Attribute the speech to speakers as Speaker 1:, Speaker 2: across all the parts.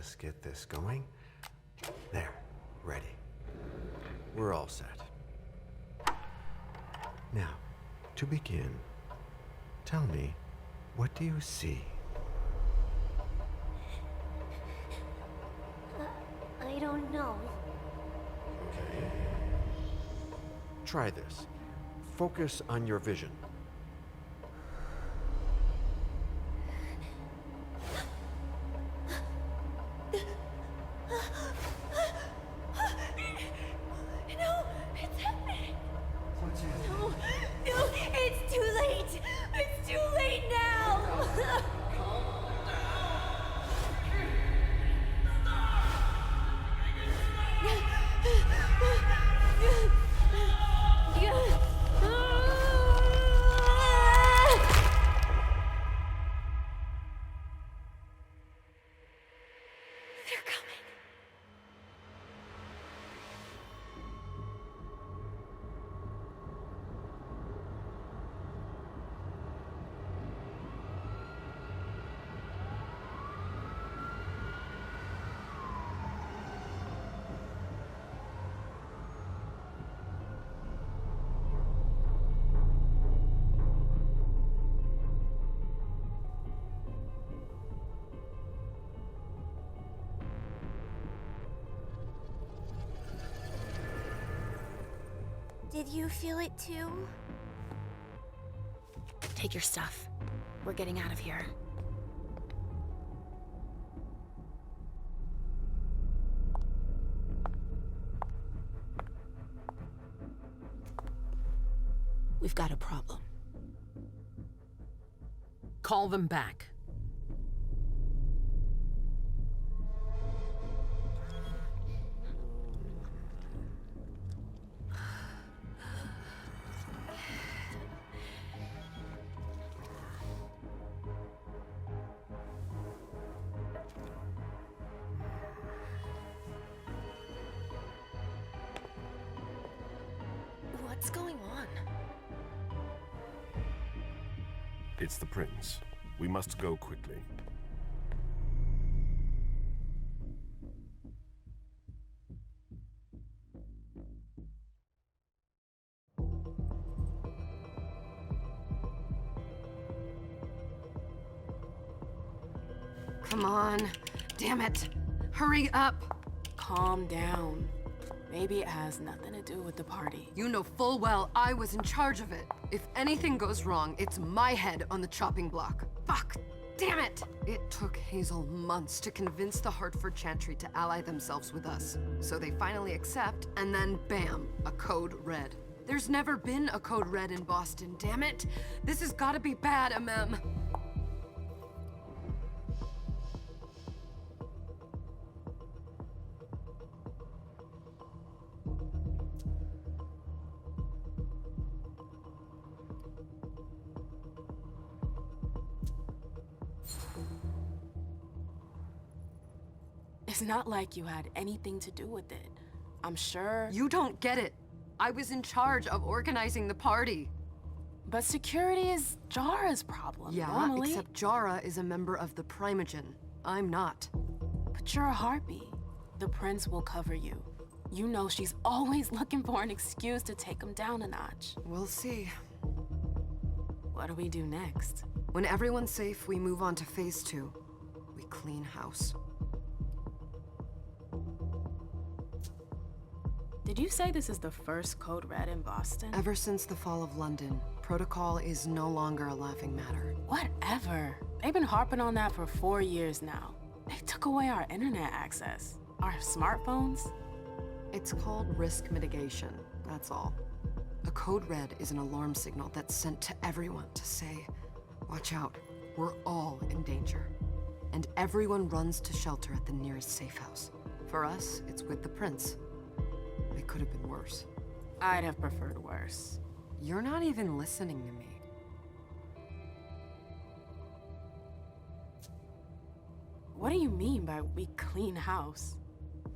Speaker 1: Let's get this going. There, ready. We're all set. Now, to begin, tell me, what do you see?
Speaker 2: I don't know.
Speaker 1: Okay. Try this. Focus on your vision.
Speaker 2: Did you feel it too?
Speaker 3: Take your stuff. We're getting out of here. We've got a problem.
Speaker 4: Call them back.
Speaker 3: What's going on?
Speaker 5: It's the prince. We must go quickly.
Speaker 6: Come on. Damn it. Hurry up.
Speaker 7: Calm down. Maybe it has nothing to do with the party.
Speaker 6: You know full well I was in charge of it. If anything goes wrong, it's my head on the chopping block. Fuck! Damn it! It took Hazel months to convince the Hartford Chantry to ally themselves with us. So they finally accept, and then bam, a code red. There's never been a code red in Boston, damn it! This has gotta be bad, Emem.
Speaker 7: It's not like you had anything to do with it. I'm sure...
Speaker 6: You don't get it. I was in charge of organizing the party.
Speaker 7: But security is Jara's problem,
Speaker 6: Yeah,
Speaker 7: normally.
Speaker 6: except Jara is a member of the Primogen. I'm not.
Speaker 7: But you're a harpy. The prince will cover you. You know she's always looking for an excuse to take him down a notch.
Speaker 6: We'll see.
Speaker 7: What do we do next?
Speaker 6: When everyone's safe, we move on to phase 2. We clean house.
Speaker 7: Did you say this is the first code red in Boston?
Speaker 6: Ever since the fall of London, protocol is no longer a laughing matter.
Speaker 7: Whatever. They've been harping on that for 4 years now. They took away our internet access. Our smartphones.
Speaker 6: It's called risk mitigation, that's all. A code red is an alarm signal that's sent to everyone to say, watch out, we're all in danger. And everyone runs to shelter at the nearest safe house. For us, it's with the prince. It could have been worse.
Speaker 7: I'd have preferred worse.
Speaker 6: You're not even listening to me.
Speaker 7: What do you mean by we clean house?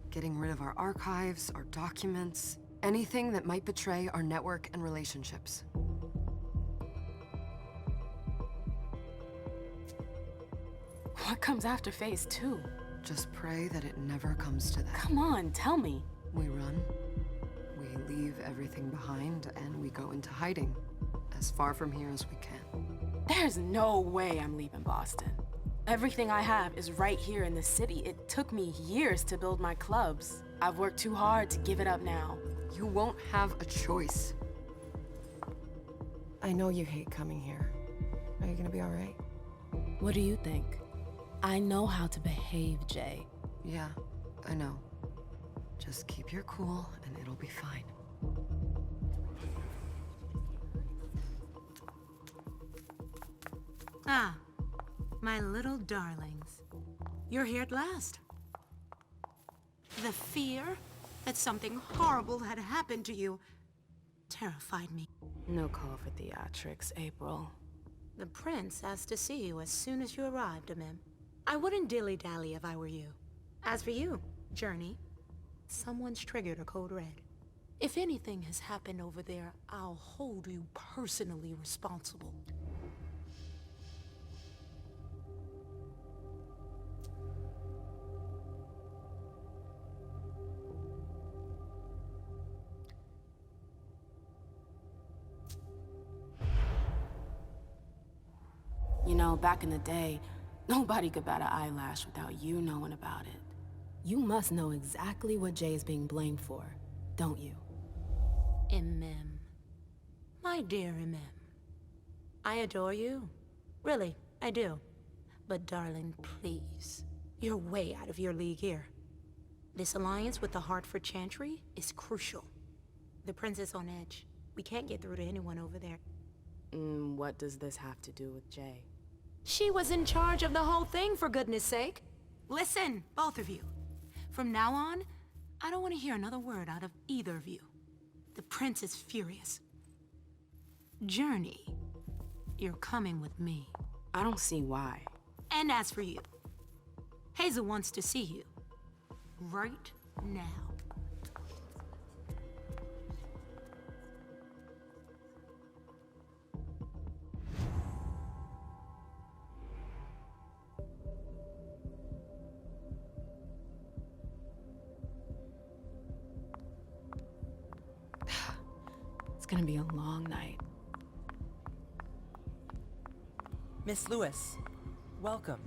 Speaker 6: Getting rid of our archives, our documents, anything that might betray our network and relationships.
Speaker 7: What comes after phase 2?
Speaker 6: Just pray that it never comes to that.
Speaker 7: Come on, tell me.
Speaker 6: We run, we leave everything behind, and we go into hiding, as far from here as we can.
Speaker 7: There's no way I'm leaving Boston. Everything I have is right here in the city. It took me years to build my clubs. I've worked too hard to give it up now.
Speaker 6: You won't have a choice. I know you hate coming here. Are you gonna be all right?
Speaker 7: What do you think? I know how to behave, Jay.
Speaker 6: Yeah, I know. Just keep your cool, and it'll be fine.
Speaker 8: Ah, my little darlings. You're here at last. The fear that something horrible had happened to you terrified me.
Speaker 7: No call for theatrics, April.
Speaker 8: The prince asked to see you as soon as you arrived, Emem. I wouldn't dilly-dally if I were you. As for you, Journey, someone's triggered a code red. If anything has happened over there, I'll hold you personally responsible.
Speaker 7: You know, back in the day, nobody could bat an eyelash without you knowing about it. You must know exactly what Jay is being blamed for, don't you?
Speaker 8: Emem. My dear Emem. I adore you. Really, I do. But darling, please. You're way out of your league here. This alliance with the Hartford Chantry is crucial. The prince is on edge. We can't get through to anyone over there.
Speaker 7: What does this have to do with Jay?
Speaker 8: She was in charge of the whole thing, for goodness sake. Listen, both of you. From now on, I don't want to hear another word out of either of you. The prince is furious. Journey, you're coming with me.
Speaker 7: I don't see why.
Speaker 8: And as for you, Hazel wants to see you. Right now.
Speaker 7: It's gonna be a long night.
Speaker 9: Miss Lewis, welcome.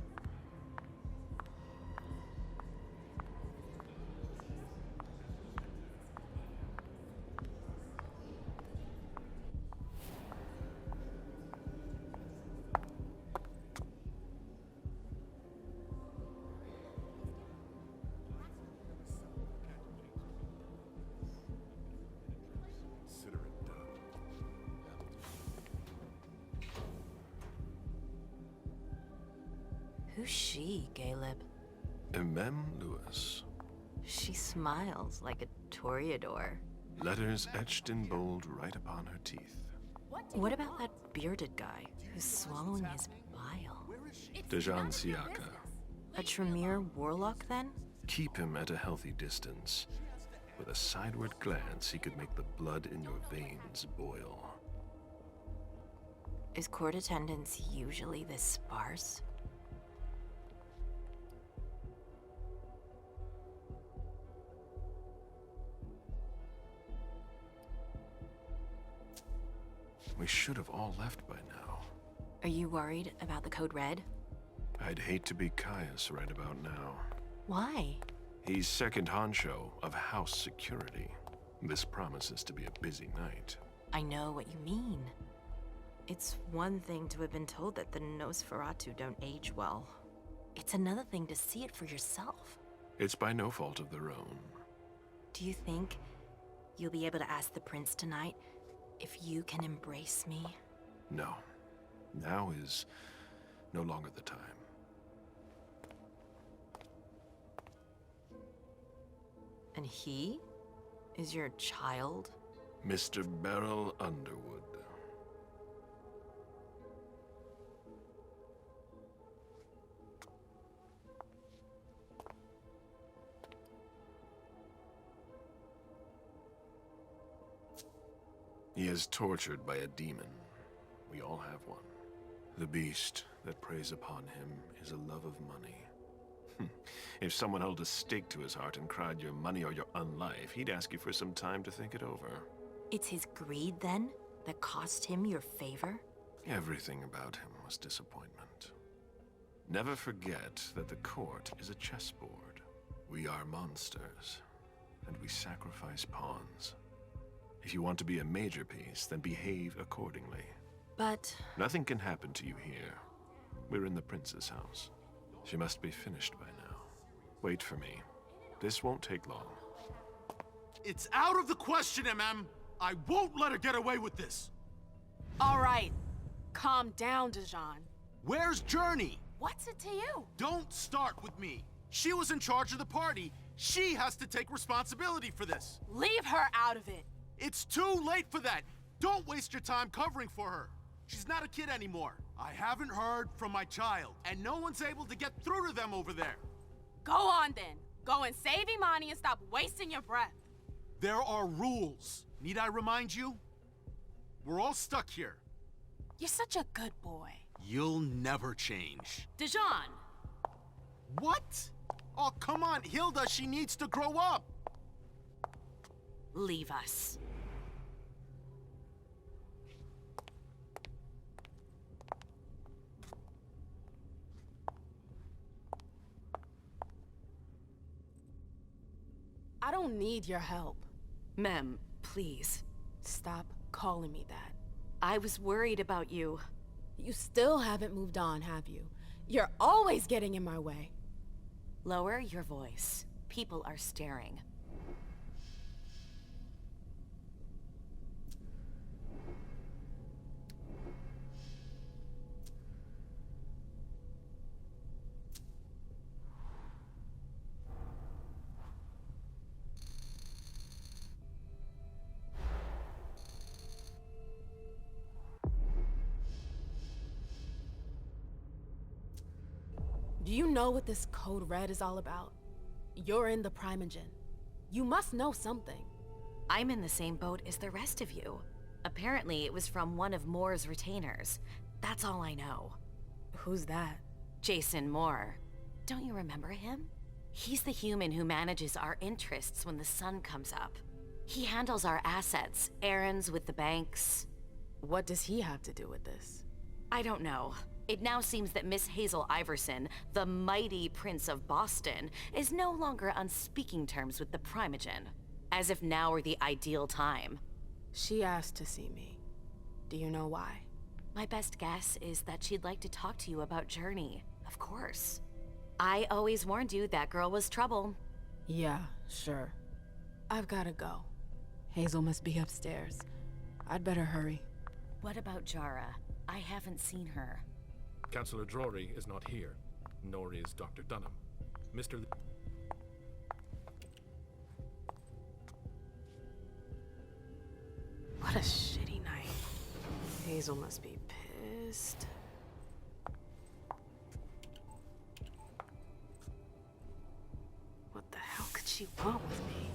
Speaker 3: Who's she, Galeb?
Speaker 5: Emem Lewis.
Speaker 3: She smiles like a toreador.
Speaker 5: Letters etched in bold right upon her teeth.
Speaker 3: What about that bearded guy who's swallowing his bile?
Speaker 5: Dejan Siaka.
Speaker 3: A Tremere warlock, then?
Speaker 5: Keep him at a healthy distance. With a sideward glance, he could make the blood in your veins boil.
Speaker 3: Is court attendance usually this sparse?
Speaker 5: We should have all left by now.
Speaker 3: Are you worried about the code red?
Speaker 5: I'd hate to be Caius right about now.
Speaker 3: Why?
Speaker 5: He's second honcho of house security. This promises to be a busy night.
Speaker 3: I know what you mean. It's one thing to have been told that the Nosferatu don't age well. It's another thing to see it for yourself.
Speaker 5: It's by no fault of their own.
Speaker 3: Do you think you'll be able to ask the prince tonight if you can embrace me?
Speaker 5: No. Now is no longer the time.
Speaker 3: And he is your child?
Speaker 5: Mr. Beryl Underwood. He is tortured by a demon. We all have one. The beast that preys upon him is a love of money. If someone held a stake to his heart and cried your money or your unlife, he'd ask you for some time to think it over.
Speaker 3: It's his greed, then, that cost him your favor?
Speaker 5: Everything about him was disappointment. Never forget that the court is a chessboard. We are monsters, and we sacrifice pawns. If you want to be a major piece, then behave accordingly.
Speaker 3: But...
Speaker 5: Nothing can happen to you here. We're in the prince's house. She must be finished by now. Wait for me. This won't take long.
Speaker 10: It's out of the question, Emem! I won't let her get away with this!
Speaker 7: All right. Calm down, Dijon.
Speaker 10: Where's Journey?
Speaker 7: What's it to you?
Speaker 10: Don't start with me. She was in charge of the party. She has to take responsibility for this.
Speaker 7: Leave her out of it.
Speaker 10: It's too late for that. Don't waste your time covering for her. She's not a kid anymore. I haven't heard from my child, and no one's able to get through to them over there.
Speaker 7: Go on then. Go and save Imani and stop wasting your breath.
Speaker 10: There are rules. Need I remind you? We're all stuck here.
Speaker 7: You're such a good boy.
Speaker 10: You'll never change.
Speaker 7: Dijon!
Speaker 10: What? Oh, come on, Hilda, she needs to grow up.
Speaker 3: leave us.
Speaker 7: I don't need your help.
Speaker 3: Mem, please.
Speaker 7: Stop calling me that.
Speaker 3: I was worried about you.
Speaker 7: You still haven't moved on, have you? You're always getting in my way.
Speaker 3: Lower your voice. People are staring.
Speaker 7: Do you know what this Code Red is all about? You're in the Primogen. You must know something.
Speaker 3: I'm in the same boat as the rest of you. Apparently, it was from one of Moore's retainers. That's all I know.
Speaker 7: Who's that?
Speaker 3: Jason Moore. Don't you remember him? He's the human who manages our interests when the sun comes up. He handles our assets, errands with the banks.
Speaker 7: What does he have to do with this?
Speaker 3: I don't know. It now seems that Miss Hazel Iversen, the mighty Prince of Boston, is no longer on speaking terms with the Primogen. As if now were the ideal time.
Speaker 7: She asked to see me. Do you know why?
Speaker 3: My best guess is that she'd like to talk to you about Journey, of course. I always warned you that girl was trouble.
Speaker 7: Yeah, sure. I've gotta go. Hazel must be upstairs. I'd better hurry.
Speaker 3: What about Jara? I haven't seen her.
Speaker 11: Councillor Drury is not here, nor is Dr. Dunham. Mr.
Speaker 7: What a shitty night. Hazel must be pissed. What the hell could she want with me?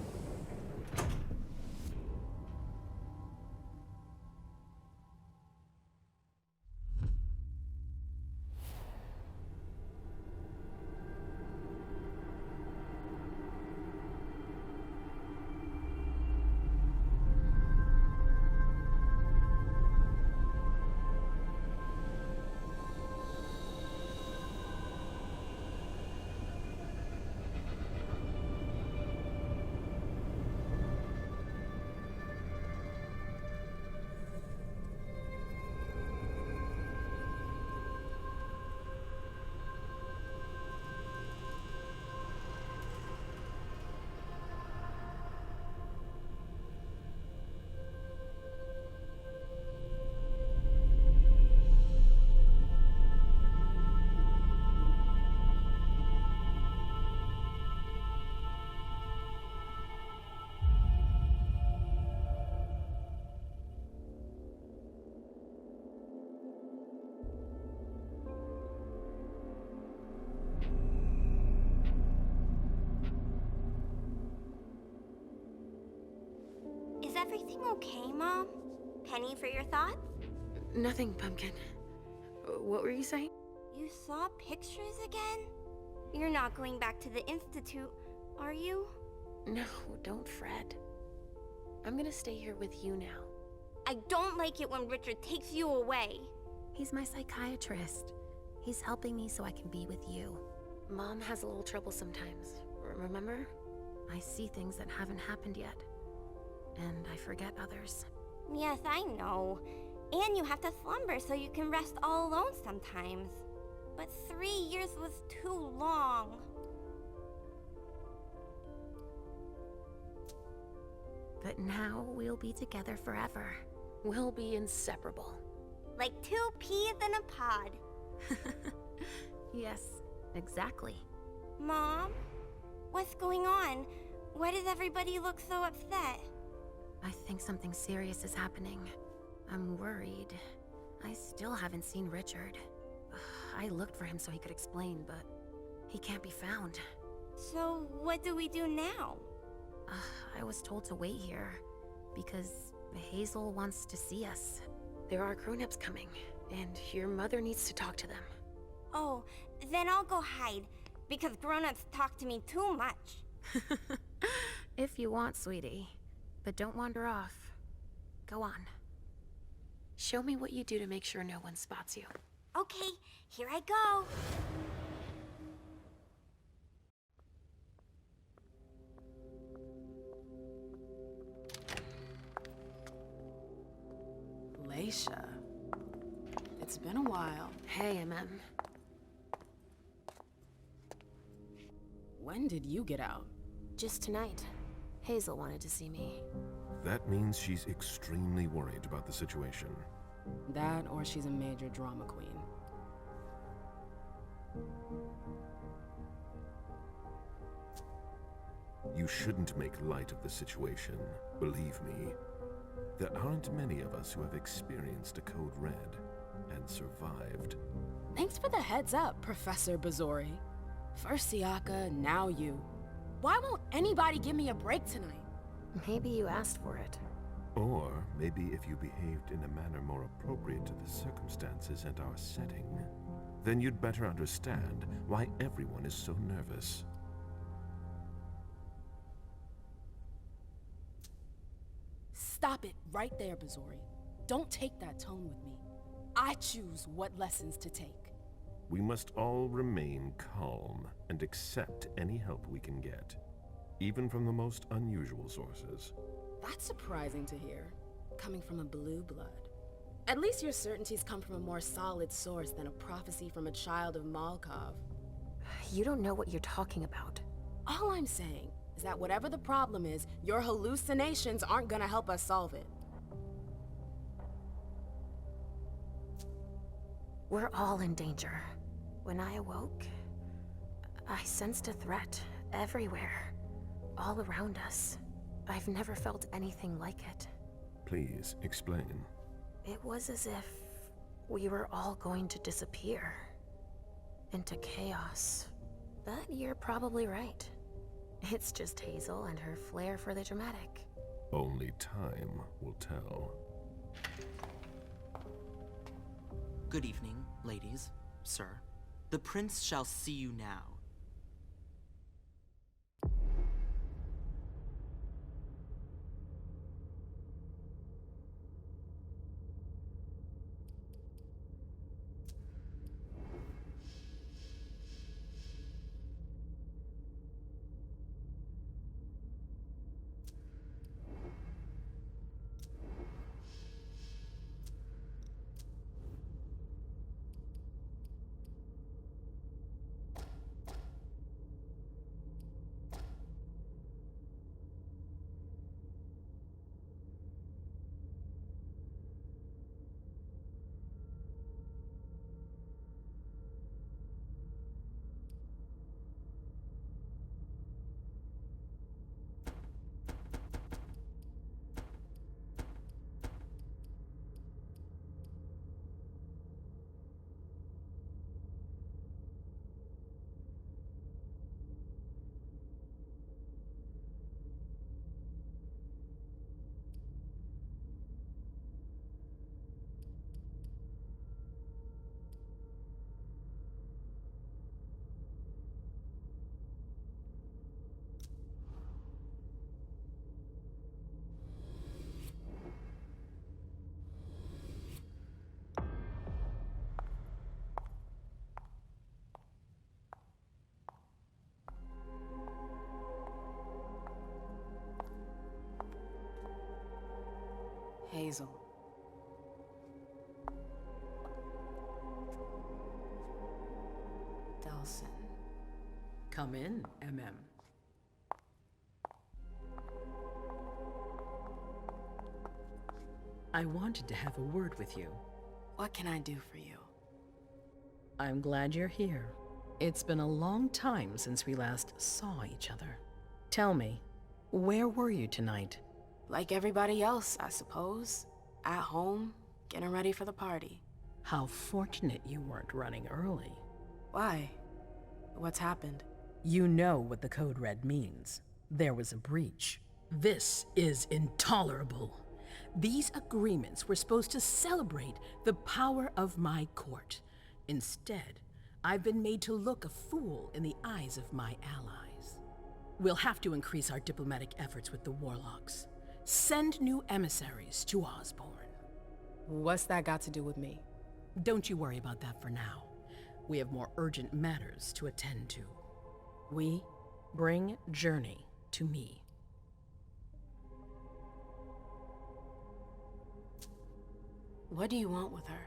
Speaker 2: Is everything okay, Mom? Penny for your thoughts?
Speaker 7: Nothing, Pumpkin. What were you saying?
Speaker 2: You saw pictures again? You're not going back to the Institute, are you?
Speaker 7: No, don't fret. I'm gonna stay here with you now.
Speaker 2: I don't like it when Richard takes you away.
Speaker 8: He's my psychiatrist. He's helping me so I can be with you.
Speaker 7: Mom has a little trouble sometimes, remember?
Speaker 8: I see things that haven't happened yet. And I forget others.
Speaker 2: Yes, I know. And you have to slumber so you can rest all alone sometimes. But 3 years was too long.
Speaker 8: But now we'll be together forever.
Speaker 7: We'll be inseparable.
Speaker 2: Like 2 peas in a pod.
Speaker 8: Yes, exactly.
Speaker 2: Mom? What's going on? Why does everybody look so upset?
Speaker 8: I think something serious is happening. I'm worried. I still haven't seen Richard. I looked for him so he could explain, but he can't be found.
Speaker 2: So what do we do now?
Speaker 8: I was told to wait here because Hazel wants to see us.
Speaker 7: There are grown-ups coming, and your mother needs to talk to them.
Speaker 2: Oh, then I'll go hide, because grown-ups talk to me too much.
Speaker 8: If you want, sweetie. But don't wander off. Go on.
Speaker 7: Show me what you do to make sure no one spots you.
Speaker 2: Okay, here I go.
Speaker 7: Leysha. It's been a while.
Speaker 8: Hey, Emem.
Speaker 7: When did you get out?
Speaker 8: Just tonight. Hazel wanted to see me.
Speaker 5: That means she's extremely worried about the situation.
Speaker 7: That, or she's a major drama queen.
Speaker 5: You shouldn't make light of the situation, believe me. There aren't many of us who have experienced a code red and survived.
Speaker 7: Thanks for the heads up, Professor Bazori. First Siaka, now you. Why won't anybody give me a break tonight?
Speaker 8: Maybe you asked for it.
Speaker 5: Or maybe if you behaved in a manner more appropriate to the circumstances and our setting, then you'd better understand why everyone is so nervous.
Speaker 7: Stop it right there, Bazori. Don't take that tone with me. I choose what lessons to take.
Speaker 5: We must all remain calm and accept any help we can get, even from the most unusual sources.
Speaker 7: That's surprising to hear, coming from a blue blood. At least your certainties come from a more solid source than a prophecy from a child of Malkov.
Speaker 8: You don't know what you're talking about.
Speaker 7: All I'm saying is that whatever the problem is, your hallucinations aren't gonna help us solve it.
Speaker 8: We're all in danger. When I awoke, I sensed a threat everywhere, all around us. I've never felt anything like it.
Speaker 5: Please, explain.
Speaker 8: It was as if we were all going to disappear. Into chaos. But you're probably right. It's just Hazel and her flair for the dramatic.
Speaker 5: Only time will tell.
Speaker 12: Good evening, ladies, sir. The prince shall see you now.
Speaker 7: Hazel. Delson.
Speaker 4: Come in, Emem. I wanted to have a word with you.
Speaker 7: What can I do for you?
Speaker 4: I'm glad you're here. It's been a long time since we last saw each other. Tell me, where were you tonight?
Speaker 7: Like everybody else, I suppose. At home, getting ready for the party.
Speaker 4: How fortunate you weren't running early.
Speaker 7: Why? What's happened?
Speaker 4: You know what the Code Red means. There was a breach. This is intolerable. These agreements were supposed to celebrate the power of my court. Instead, I've been made to look a fool in the eyes of my allies. We'll have to increase our diplomatic efforts with the Warlocks. Send new emissaries to Osborne.
Speaker 7: What's that got to do with me?
Speaker 4: Don't you worry about that for now. We have more urgent matters to attend to. We bring Journey to me.
Speaker 7: What do you want with her?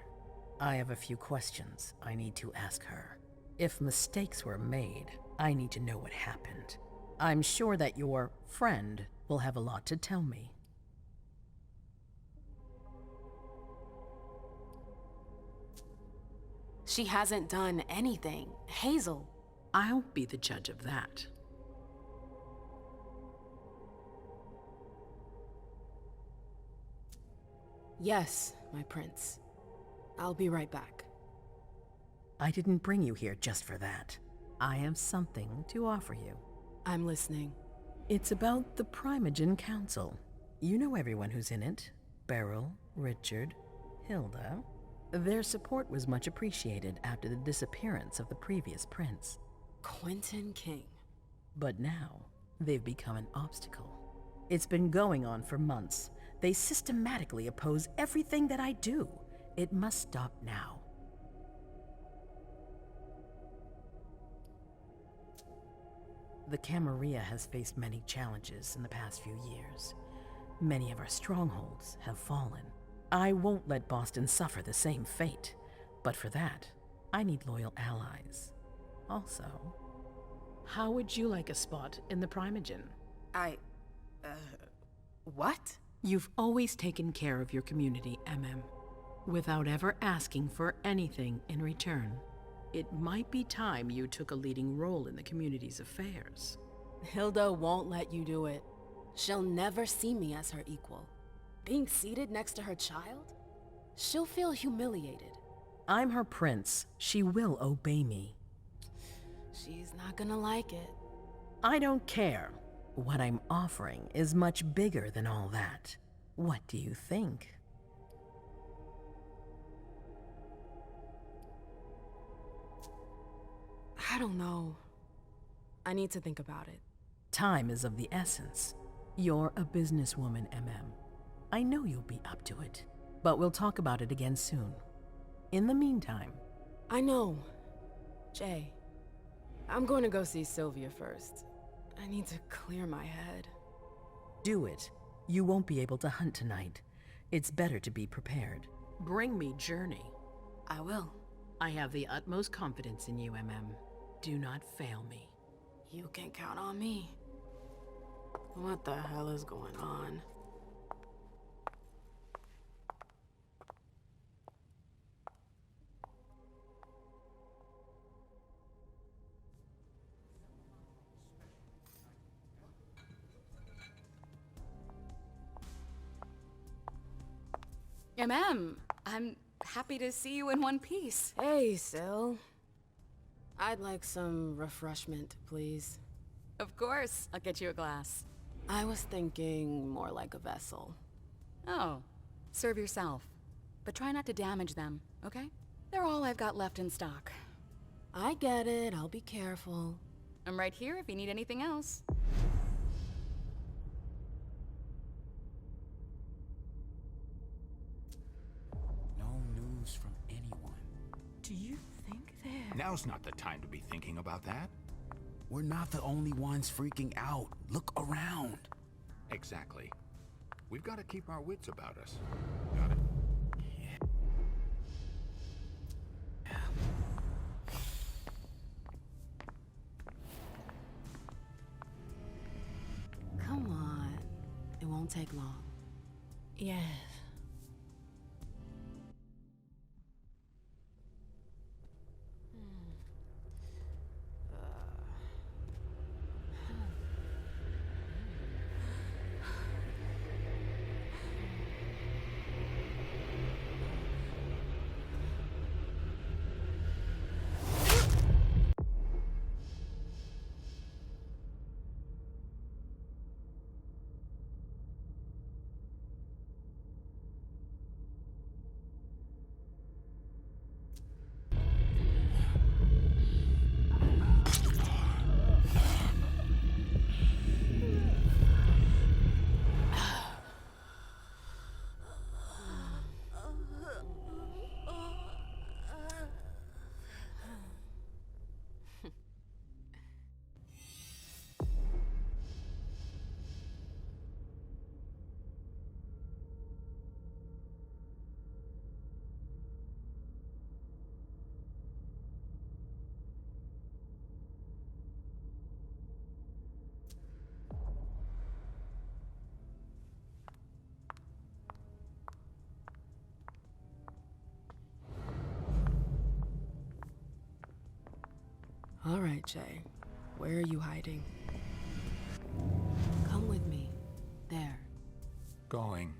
Speaker 4: I have a few questions I need to ask her. If mistakes were made, I need to know what happened. I'm sure that your friend will have a lot to tell me.
Speaker 7: She hasn't done anything. Hazel.
Speaker 4: I'll be the judge of that.
Speaker 7: Yes, my prince. I'll be right back.
Speaker 4: I didn't bring you here just for that. I have something to offer you.
Speaker 7: I'm listening.
Speaker 4: It's about the Primogen Council. You know everyone who's in it. Beryl, Richard, Hilda. Their support was much appreciated after the disappearance of the previous prince.
Speaker 7: Quentin King.
Speaker 4: But now, they've become an obstacle. It's been going on for months. They systematically oppose everything that I do. It must stop now. The Camarilla has faced many challenges in the past few years. Many of our strongholds have fallen. I won't let Boston suffer the same fate, but for that, I need loyal allies. Also, how would you like a spot in the Primogen?
Speaker 7: What?
Speaker 4: You've always taken care of your community, Emem, without ever asking for anything in return. It might be time you took a leading role in the community's affairs.
Speaker 7: Hilda won't let you do it. She'll never see me as her equal. Being seated next to her child? She'll feel humiliated.
Speaker 4: I'm her prince. She will obey me.
Speaker 7: She's not gonna like it.
Speaker 4: I don't care. What I'm offering is much bigger than all that. What do you think?
Speaker 7: I don't know. I need to think about it.
Speaker 4: Time is of the essence. You're a businesswoman, Emem. I know you'll be up to it, but we'll talk about it again soon. In the meantime...
Speaker 7: I know. Jay, I'm going to go see Sylvia first. I need to clear my head.
Speaker 4: Do it. You won't be able to hunt tonight. It's better to be prepared. Bring me Journey.
Speaker 7: I will.
Speaker 4: I have the utmost confidence in you, Emem. Do not fail me.
Speaker 7: You can count on me. What the hell is going on?
Speaker 13: Emem, I'm happy to see you in one piece.
Speaker 7: Hey, Sil. I'd like some refreshment, please.
Speaker 13: Of course, I'll get you a glass.
Speaker 7: I was thinking more like a vessel.
Speaker 13: Oh, serve yourself. But try not to damage them, okay? They're all I've got left in stock.
Speaker 7: I get it, I'll be careful.
Speaker 13: I'm right here if you need anything else.
Speaker 14: No news from anyone.
Speaker 8: Do you think they're...
Speaker 14: Now's not the time to be thinking about that. We're not the only ones freaking out. Look around. Exactly. We've got to keep our wits about us. Got it?
Speaker 7: Come on. It won't take long.
Speaker 8: Yes.
Speaker 7: All right, Jay. Where are you hiding? Come with me. There.
Speaker 14: Going.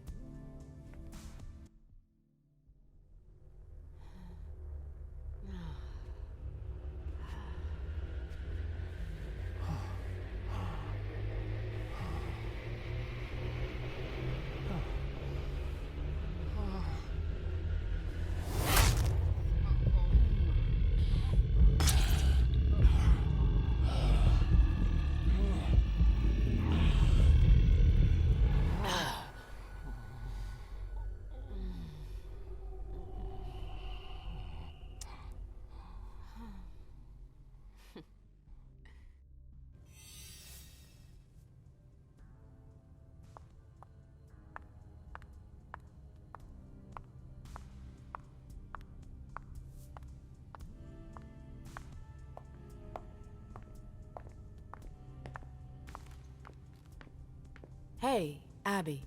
Speaker 7: Hey, Abby.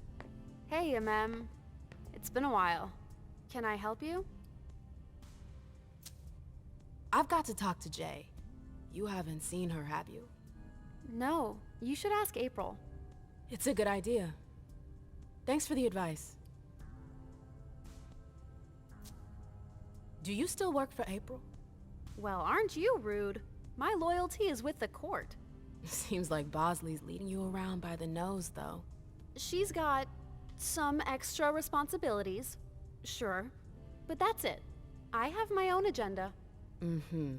Speaker 15: Hey, Emem. It's been a while. Can I help you?
Speaker 7: I've got to talk to Jay. You haven't seen her, have you?
Speaker 15: No, you should ask April.
Speaker 7: It's a good idea. Thanks for the advice. Do you still work for April?
Speaker 15: Well, aren't you rude? My loyalty is with the court.
Speaker 7: Seems like Bosley's leading you around by the nose, though.
Speaker 15: She's got some extra responsibilities, sure, but that's it. I have my own agenda.
Speaker 7: Mm-hmm.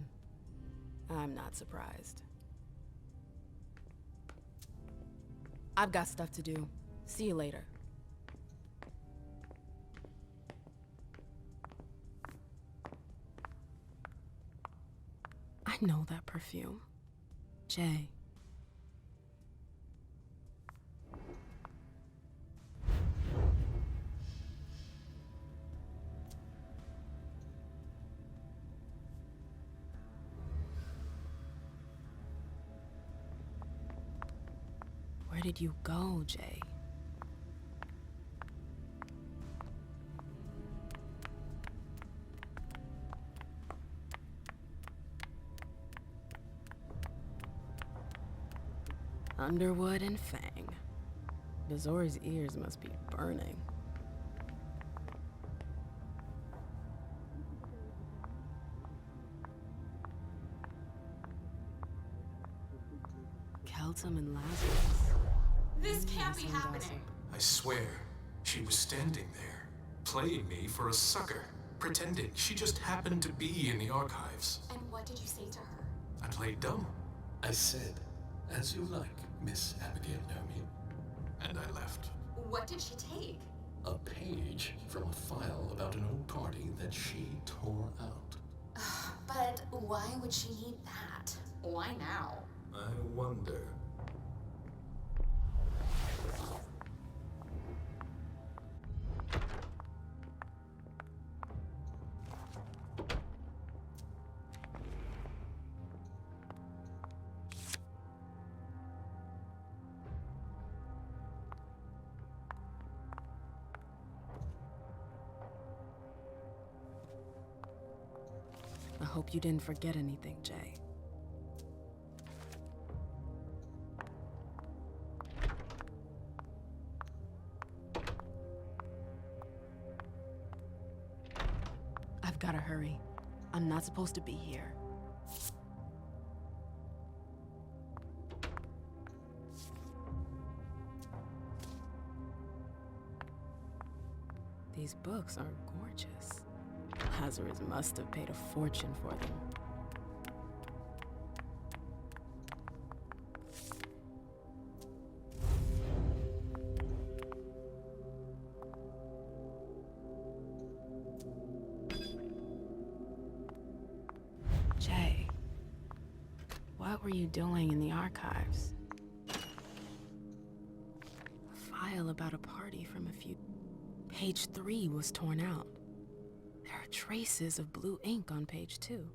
Speaker 7: I'm not surprised. I've got stuff to do. See you later. I know that perfume. Jay. Where did you go, Jay? Underwood and Fang. Bazori's ears must be burning. Keltum and Lazarus.
Speaker 16: This can't be happening.
Speaker 7: Gossip.
Speaker 17: I swear, she was standing there, playing me for a sucker, pretending she just happened to be in the archives.
Speaker 16: And what did you say to her?
Speaker 17: I played dumb. I said, "As you like, Miss Abigail Nomi." And I left.
Speaker 16: What did she take?
Speaker 17: A page from a file about an old party that she tore out.
Speaker 16: But why would she need that? Why now?
Speaker 17: I wonder.
Speaker 7: Hope you didn't forget anything, Jay. I've gotta hurry. I'm not supposed to be here. These books are gorgeous. Lazarus must have paid a fortune for them. Jay, what were you doing in the archives? A file about a party from a few... Page 3 was torn out. There are traces of blue ink on page 2.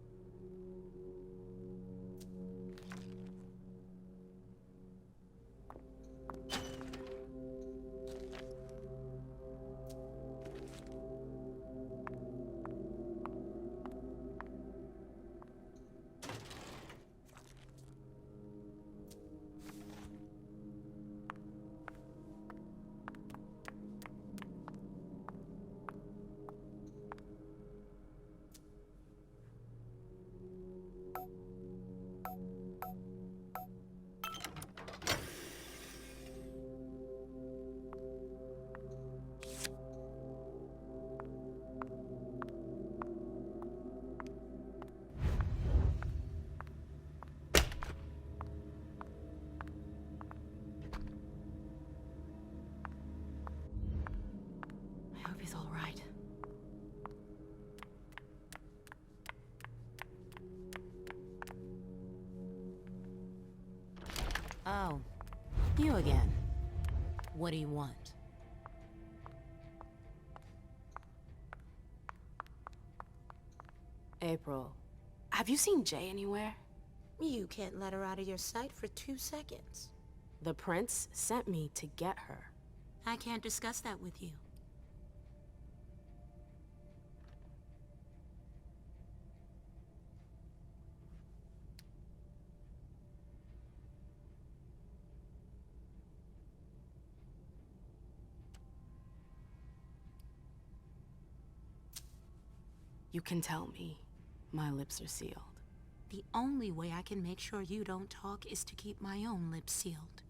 Speaker 7: I hope he's all right.
Speaker 8: Oh, you again. What do you want?
Speaker 7: April, have you seen Jay anywhere?
Speaker 8: You can't let her out of your sight for 2 seconds.
Speaker 7: The prince sent me to get her.
Speaker 8: I can't discuss that with you.
Speaker 7: You can tell me. My lips are sealed.
Speaker 8: The only way I can make sure you don't talk is to keep my own lips sealed.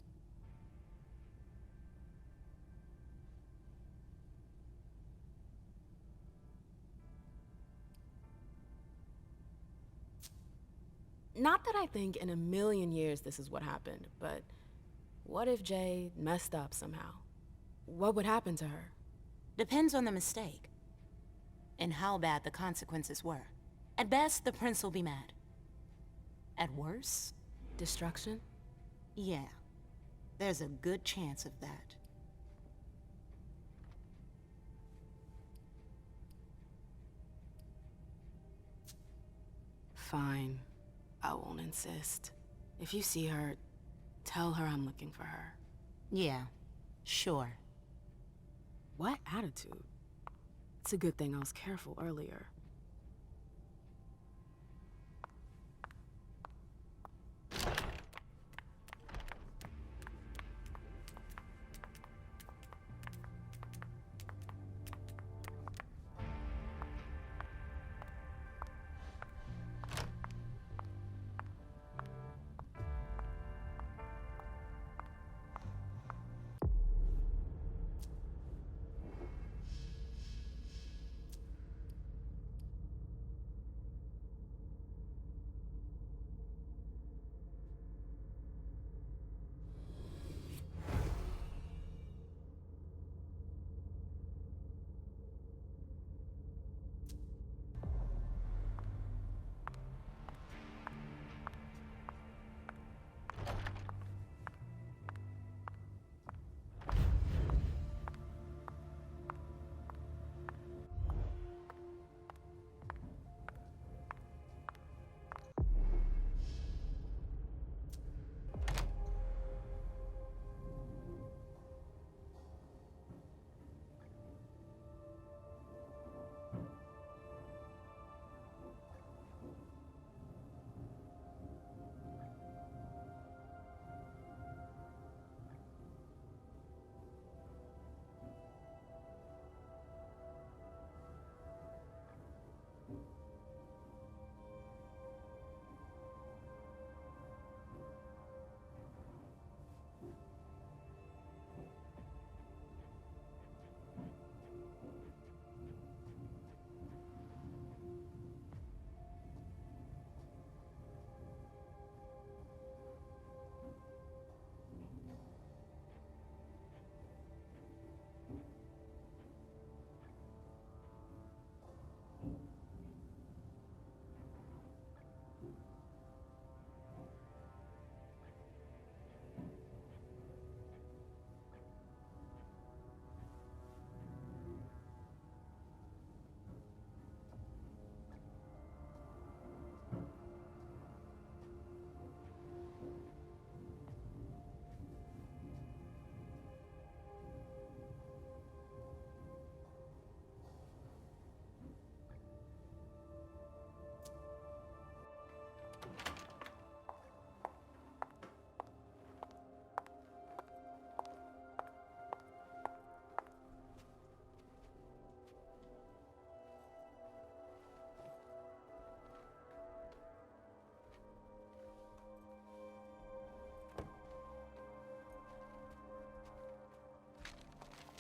Speaker 7: Not that I think in a million years this is what happened, but what if Jay messed up somehow? What would happen to her?
Speaker 8: Depends on the mistake. And how bad the consequences were. At best, the prince will be mad. At worst,
Speaker 7: destruction?
Speaker 8: Yeah. There's a good chance of that.
Speaker 7: Fine. I won't insist. If you see her, tell her I'm looking for her.
Speaker 8: Yeah, sure.
Speaker 7: What attitude? It's a good thing I was careful earlier.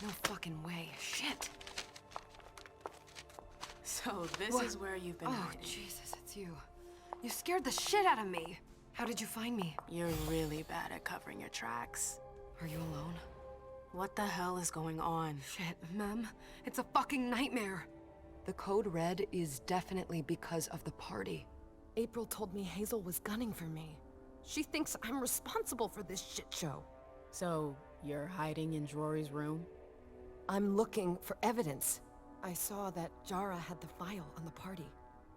Speaker 6: No fucking way. Shit.
Speaker 7: So this is where you've been hiding.
Speaker 6: Jesus, it's you. You scared the shit out of me. How did you find me?
Speaker 7: You're really bad at covering your tracks.
Speaker 6: Are you alone?
Speaker 7: What the hell is going on?
Speaker 6: Shit, Mem. It's a fucking nightmare. The code red is definitely because of the party. April told me Hazel was gunning for me. She thinks I'm responsible for this shit show.
Speaker 7: So, you're hiding in Drury's room?
Speaker 6: I'm looking for evidence. I saw that Jara had the file on the party.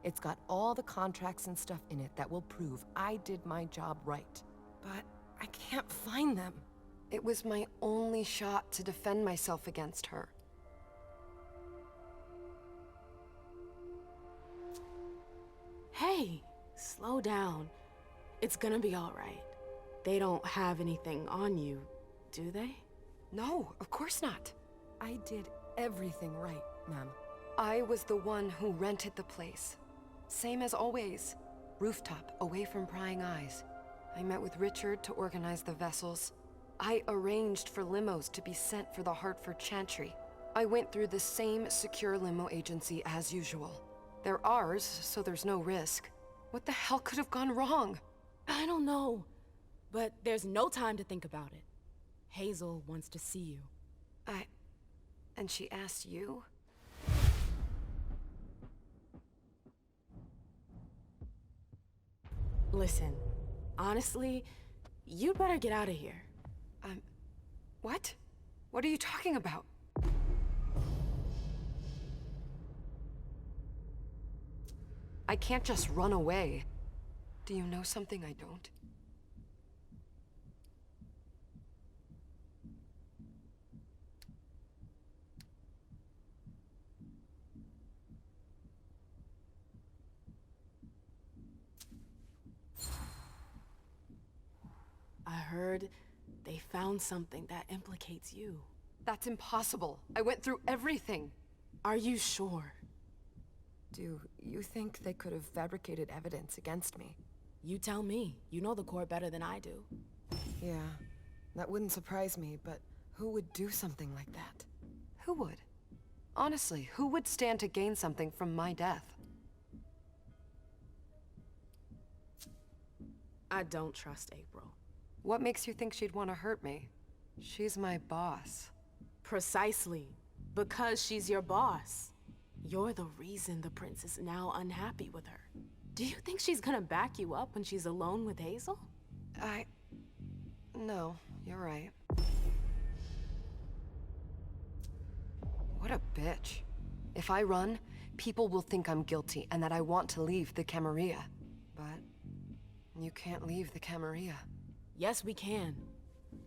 Speaker 6: It's got all the contracts and stuff in it that will prove I did my job right. But I can't find them. It was my only shot to defend myself against her.
Speaker 7: Hey, slow down. It's gonna be all right. They don't have anything on you, do they?
Speaker 6: No, of course not. I did everything right, ma'am. I was the one who rented the place. Same as always. Rooftop, away from prying eyes. I met with Richard to organize the vessels. I arranged for limos to be sent for the Hartford Chantry. I went through the same secure limo agency as usual. They're ours, so there's no risk. What the hell could have gone wrong?
Speaker 7: I don't know, but there's no time to think about it. Hazel wants to see you.
Speaker 6: And she asked you?
Speaker 7: Listen, honestly, you'd better get out of here.
Speaker 6: What? What are you talking about? I can't just run away. Do you know something I don't?
Speaker 7: I heard they found something that implicates you.
Speaker 6: That's impossible. I went through everything.
Speaker 7: Are you sure?
Speaker 6: Do you think they could have fabricated evidence against me?
Speaker 7: You tell me. You know the court better than I do.
Speaker 6: Yeah, that wouldn't surprise me, but who would do something like that? Who would? Honestly, who would stand to gain something from my death?
Speaker 7: I don't trust April.
Speaker 6: What makes you think she'd want to hurt me? She's my boss.
Speaker 7: Precisely. Because she's your boss. You're the reason the prince is now unhappy with her. Do you think she's gonna back you up when she's alone with Hazel?
Speaker 6: No, you're right. What a bitch. If I run, people will think I'm guilty and that I want to leave the Camarilla. But you can't leave the Camarilla.
Speaker 7: Yes, we can.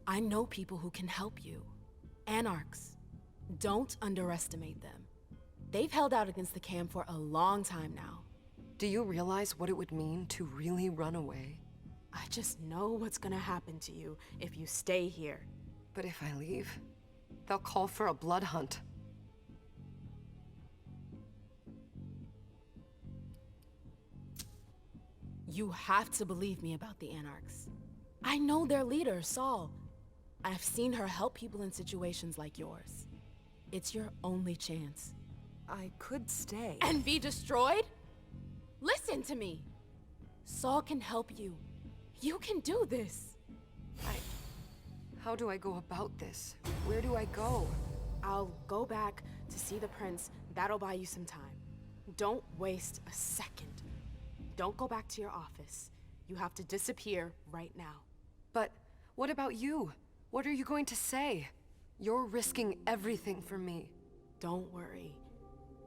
Speaker 7: I know people who can help you. Anarchs. Don't underestimate them. They've held out against the Cam for a long time now.
Speaker 6: Do you realize what it would mean to really run away?
Speaker 7: I just know what's gonna happen to you if you stay here.
Speaker 6: But if I leave, they'll call for a blood hunt.
Speaker 7: You have to believe me about the Anarchs. I know their leader, Saul. I've seen her help people in situations like yours. It's your only chance.
Speaker 6: I could stay.
Speaker 7: And be destroyed? Listen to me. Saul can help you. You can do this.
Speaker 6: How do I go about this? Where do I go?
Speaker 7: I'll go back to see the prince. That'll buy you some time. Don't waste a second. Don't go back to your office. You have to disappear right now.
Speaker 6: But what about you? What are you going to say? You're risking everything for me.
Speaker 7: Don't worry.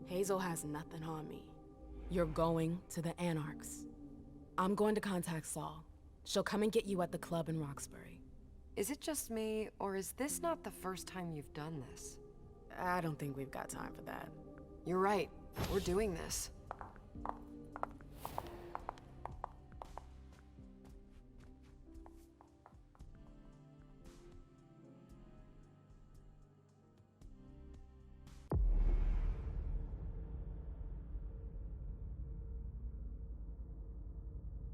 Speaker 7: Hazel has nothing on me. You're going to the Anarchs. I'm going to contact Saul. She'll come and get you at the club in Roxbury.
Speaker 6: Is it just me, or is this not the first time you've done this?
Speaker 7: I don't think we've got time for that.
Speaker 6: You're right. We're doing this.